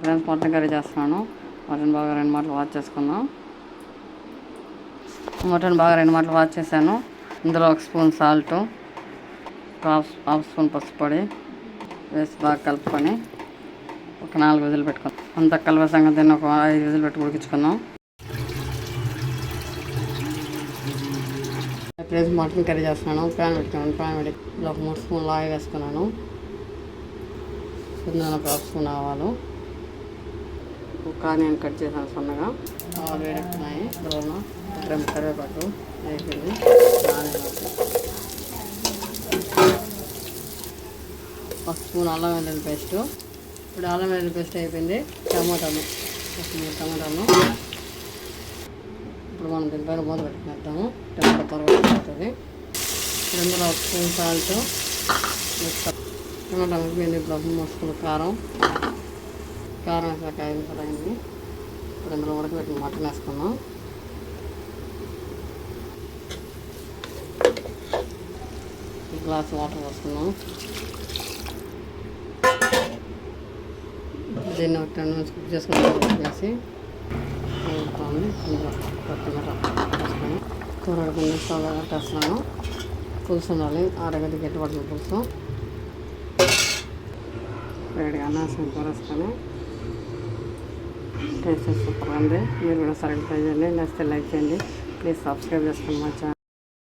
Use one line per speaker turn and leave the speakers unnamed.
Friends mutton curry చేస్తున్నాను. Mutton బాగా 2 మాటలు వాష్ చేసుకున్నాం. మటన్ బాగా 2 మాటలు వాష్ చేశాను. ఇందులో 1 స్పూన్ సాల్టు, హాఫ్ స్పూన్ పసుపు పొడి వేసి బాగా కలుపుకొని ఒక 4 విజిల్ పెట్టుకుందాం. అంత కలిపే సంగతి ఒక 5 విజిల్ పెట్టి ఉడికించుకుందాం. ప్లేస్ మటన్ కర్రీ చేస్తున్నాను. ప్యాన్ పెట్టుకున్నాను. ప్యాన్ పెట్టి ఇలా 3 స్పూన్లు ఆయిల్ వేసుకున్నాను. ఒక 1/2 స్పూన్ ఆవాలు, ఒక ఆనియన్ కట్ చేసాను సన్నగా. ఆవాలు వేడెక్కుతున్నాయి. ఇందులో 2 కరివేపాకు వేసింది. ఆనియన్ 1 స్పూన్ అల్లం వెల్లుల్లి పేస్టు. ఇప్పుడు అల్లం వెల్లుల్లి పేస్ట్ అయిపోయింది. టమాటాలు 3 టమాటాలు ఇప్పుడు మనం దీనిపైన మూత పెట్టుకునేద్దాము. టమాటా త్వరగా అవుతుంది. ఇప్పుడు ఇందులో 1 స్పూన్ సాల్ట్, టమాటా ఉడికింది. ఇప్పుడు 3 స్పూన్లు కారం వేసాక 5 నిమిషాలు అయింది. ఇప్పుడు ఇందులో ఉడకబెట్టిన మటన్ వేసుకున్నాం. గ్లాస్ వాటర్ పోసుకున్నాం. దీన్ని ఒక 10 నిమిషాలు కుక్ చేసుకుని వేసి ఇందులో కొత్తిమీర వేసుకొని త్వరగా 2 నిమిషాలు కట్టేస్తున్నాను. పులుసు ఉండాలి. అరగది గట్టిపడుతుంది పులుసు. వేడిగా అన్నాసం పోరేసుకొని టేస్ట్ సూపర్గా ఉంది. మీరు కూడా సరిగ్గా ట్రై చేయండి. నచ్చితే లైక్ చేయండి. ప్లీజ్ సబ్స్క్రైబ్ చేసుకోండి మా ఛానల్.